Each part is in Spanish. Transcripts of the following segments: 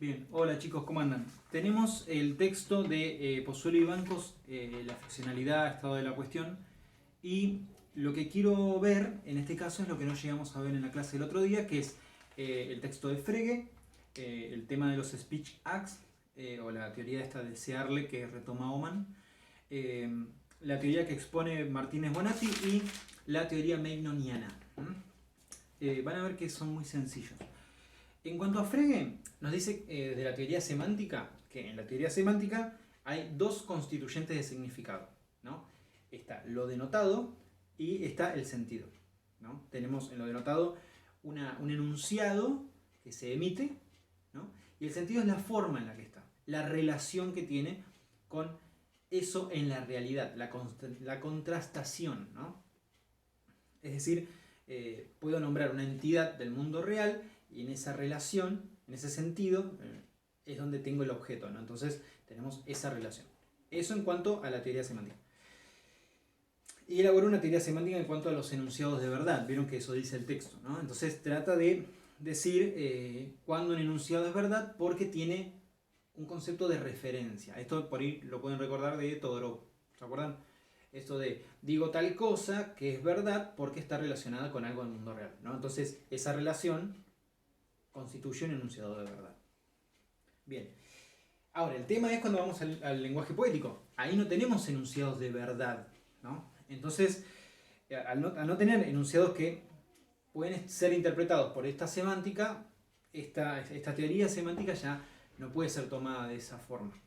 Bien, hola chicos, ¿cómo andan? Tenemos el texto de Pozuelo y Bancos, la ficcionalidad, estado de la cuestión, y lo que quiero ver en este caso es lo que no llegamos a ver en la clase del otro día, que es el texto de Frege, el tema de los speech acts, o la teoría esta de Searle que retoma Oman, eh, la teoría que expone Martínez Bonatti y la teoría magnoniana. Van a ver que son muy sencillos. En cuanto a Frege, nos dice de la teoría semántica, que en la teoría semántica hay dos constituyentes de significado, ¿no? Está lo denotado y está el sentido, ¿no? Tenemos en lo denotado un enunciado que se emite, ¿no? Y el sentido es la forma en la que está, la relación que tiene con eso en la realidad, la contrastación, ¿no? Es decir, puedo nombrar una entidad del mundo real y en esa relación, en ese sentido, es donde tengo el objeto, ¿no? Entonces tenemos esa relación. Eso en cuanto a la teoría semántica. Y elaboró una teoría semántica en cuanto a los enunciados de verdad. Vieron que eso dice el texto, ¿no? Entonces trata de decir cuándo un enunciado es verdad porque tiene un concepto de referencia. Esto por ahí lo pueden recordar de Todorov. ¿Se acuerdan? Esto de digo tal cosa que es verdad porque está relacionada con algo del mundo real, ¿no? Entonces esa relación constituye un enunciado de verdad. Bien. Ahora, el tema es cuando vamos al lenguaje poético. Ahí no tenemos enunciados de verdad, ¿no? Entonces, al no tener enunciados que pueden ser interpretados por esta semántica, esta teoría semántica ya no puede ser tomada de esa forma,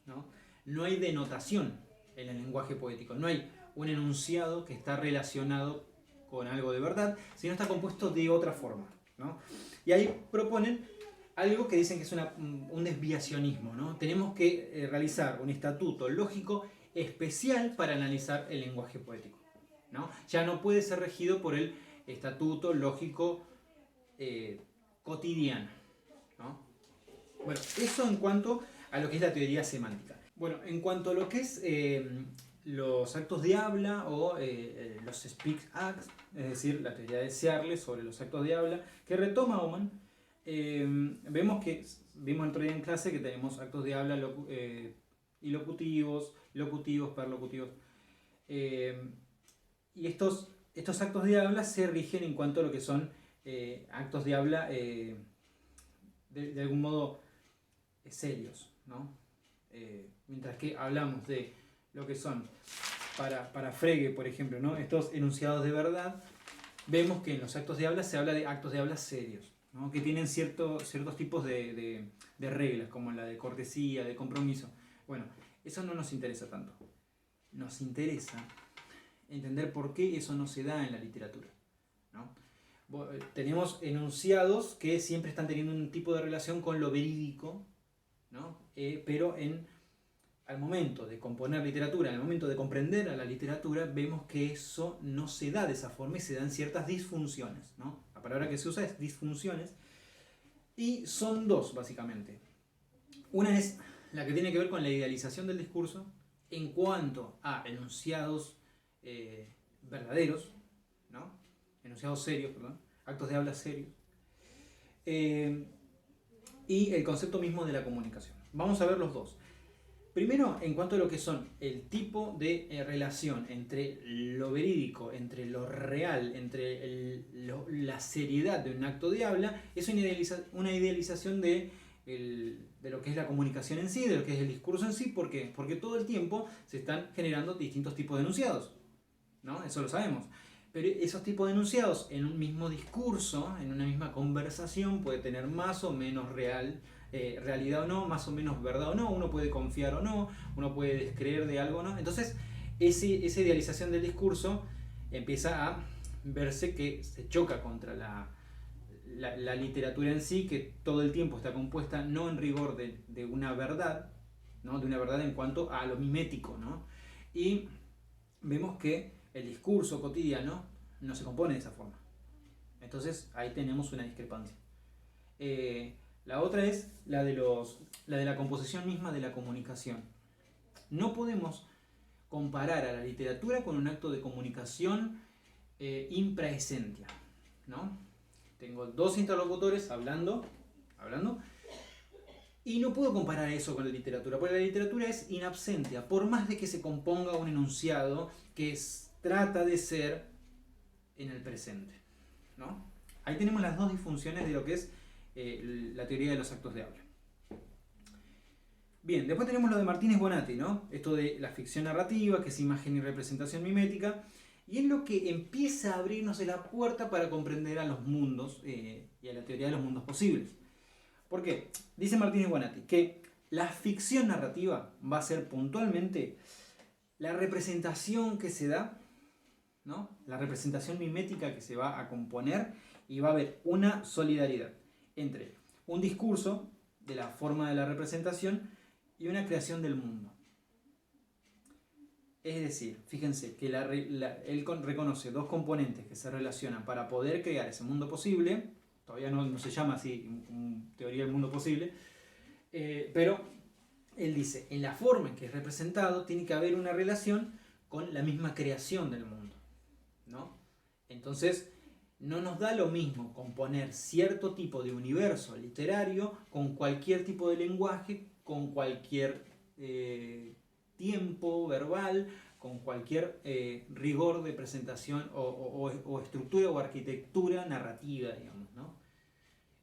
¿no? No hay denotación en el lenguaje poético, no hay un enunciado que está relacionado con algo de verdad, sino está compuesto de otra forma, ¿no? Y ahí proponen algo que dicen que es un desviacionismo, ¿no? Tenemos que realizar un estatuto lógico especial para analizar el lenguaje poético, ¿no? Ya no puede ser regido por el estatuto lógico cotidiano, ¿no? Bueno, eso en cuanto a lo que es la teoría semántica. Bueno, en cuanto a lo que es los actos de habla o los speech acts, es decir, la teoría de Searle sobre los actos de habla, que retoma Oman, vimos el otro día en clase que tenemos actos de habla ilocutivos, locutivos, perlocutivos. Y estos actos de habla se rigen en cuanto a lo que son actos de habla de algún modo serios, ¿no? Mientras que hablamos de lo que son para Frege, por ejemplo, ¿no? Estos enunciados de verdad, vemos que en los actos de habla se habla de actos de habla serios, ¿no? Que tienen ciertos tipos de reglas, como la de cortesía, de compromiso. Bueno, eso no nos interesa tanto. Nos interesa entender por qué eso no se da en la literatura, ¿no? Tenemos enunciados que siempre están teniendo un tipo de relación con lo verídico, ¿no? Pero al momento de componer literatura, al momento de comprender a la literatura, vemos que eso no se da de esa forma y se dan ciertas disfunciones, ¿no? La palabra que se usa es disfunciones, y son dos básicamente. Una es la que tiene que ver con la idealización del discurso en cuanto a enunciados verdaderos, ¿no? Enunciados serios, perdón, actos de habla serios, y el concepto mismo de la comunicación. Vamos a ver los dos. Primero, en cuanto a lo que son el tipo de relación entre lo verídico, entre lo real, entre la seriedad de un acto de habla, es una idealización de lo que es la comunicación en sí, de lo que es el discurso en sí. ¿Por qué? Porque todo el tiempo se están generando distintos tipos de enunciados, ¿no? Eso lo sabemos. Pero esos tipos de enunciados en un mismo discurso, en una misma conversación, puede tener más o menos realidad o no, más o menos verdad o no, uno puede confiar o no, uno puede descreer de algo o no. Entonces, esa idealización del discurso empieza a verse que se choca contra la literatura en sí, que todo el tiempo está compuesta no en rigor de una verdad, ¿no? De una verdad en cuanto a lo mimético, ¿no? Y vemos que el discurso cotidiano no se compone de esa forma. Entonces ahí tenemos una discrepancia. La otra es la de la composición misma de la comunicación. No podemos comparar a la literatura con un acto de comunicación impraesentia, ¿no? Tengo dos interlocutores hablando, Y no puedo comparar eso con la literatura, porque la literatura es in absentia, por más de que se componga un enunciado que trata de ser en el presente, ¿no? Ahí tenemos las dos disfunciones de lo que es la teoría de los actos de habla. Bien, después tenemos lo de Martínez Bonatti, ¿no? Esto de la ficción narrativa, que es imagen y representación mimética, y es lo que empieza a abrirnos la puerta para comprender a los mundos y a la teoría de los mundos posibles. ¿Por qué? Dice Martínez Bonatti que la ficción narrativa va a ser puntualmente la representación que se da, ¿no? La representación mimética que se va a componer, y va a haber una solidaridad entre un discurso de la forma de la representación y una creación del mundo. Es decir, fíjense que él reconoce dos componentes que se relacionan para poder crear ese mundo posible. Todavía no se llama así teoría del mundo posible, pero él dice, en la forma en que es representado tiene que haber una relación con la misma creación del mundo, ¿no? Entonces, no nos da lo mismo componer cierto tipo de universo literario con cualquier tipo de lenguaje, con cualquier tiempo verbal, con cualquier rigor de presentación o estructura o arquitectura narrativa, digamos, ¿no?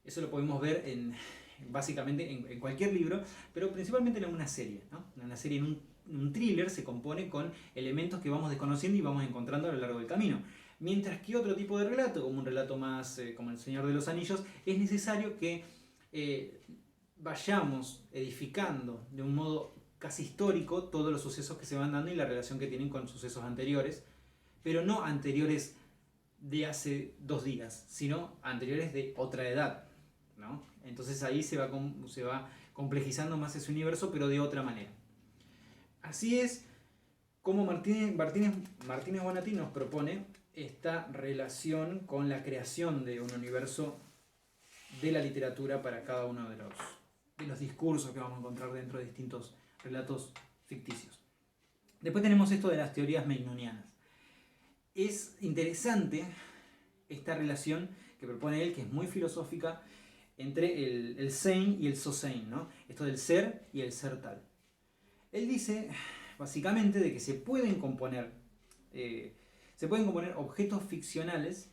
Eso lo podemos ver básicamente en cualquier libro, pero principalmente en una serie, ¿no? En una serie, en un thriller, se compone con elementos que vamos desconociendo y vamos encontrando a lo largo del camino. Mientras que otro tipo de relato, como un relato más como El Señor de los Anillos, es necesario que vayamos edificando de un modo casi histórico todos los sucesos que se van dando y la relación que tienen con sucesos anteriores, pero no anteriores de hace 2 días, sino anteriores de otra edad, ¿no? Entonces ahí se va complejizando más ese universo, pero de otra manera. Así es como Martínez Bonatti nos propone esta relación con la creación de un universo de la literatura para cada uno de los discursos que vamos a encontrar dentro de distintos relatos ficticios. Después tenemos esto de las teorías magnonianas. Es interesante esta relación que propone él, que es muy filosófica, entre el sein y el so-sein, ¿no? Esto del ser y el ser tal. Él dice, básicamente, de que se pueden componer objetos ficcionales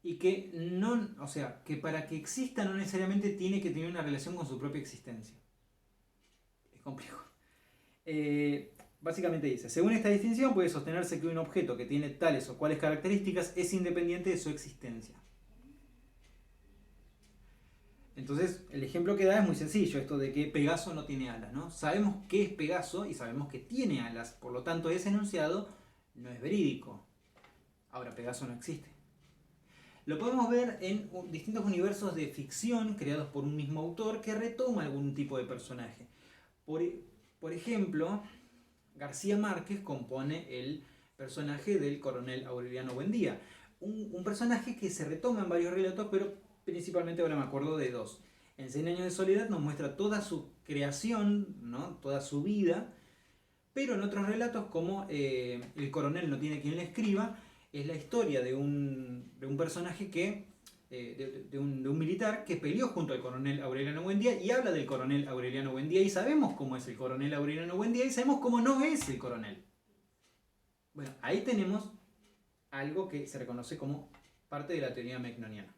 y que que para que exista no necesariamente tiene que tener una relación con su propia existencia. Es complejo. Básicamente dice, según esta distinción puede sostenerse que un objeto que tiene tales o cuales características es independiente de su existencia. Entonces, el ejemplo que da es muy sencillo, esto de que Pegaso no tiene alas, ¿no? Sabemos qué es Pegaso y sabemos que tiene alas, por lo tanto ese enunciado no es verídico. Ahora, Pegaso no existe. Lo podemos ver en distintos universos de ficción creados por un mismo autor que retoma algún tipo de personaje. Por ejemplo, García Márquez compone el personaje del coronel Aureliano Buendía. Un personaje que se retoma en varios relatos, pero principalmente ahora me acuerdo de 2. En 100 años de soledad nos muestra toda su creación, ¿no? Toda su vida, pero en otros relatos como El coronel no tiene quien le escriba, es la historia de un personaje de un militar que peleó junto al coronel Aureliano Buendía y habla del coronel Aureliano Buendía y sabemos cómo es el coronel Aureliano Buendía y sabemos cómo no es el coronel. Bueno, ahí tenemos algo que se reconoce como parte de la teoría magnoniana.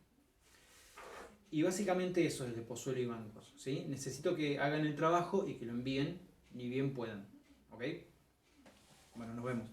Y básicamente eso es de Pozuelo y Bancos, ¿sí? Necesito que hagan el trabajo y que lo envíen ni bien puedan, ¿ok? Bueno, nos vemos.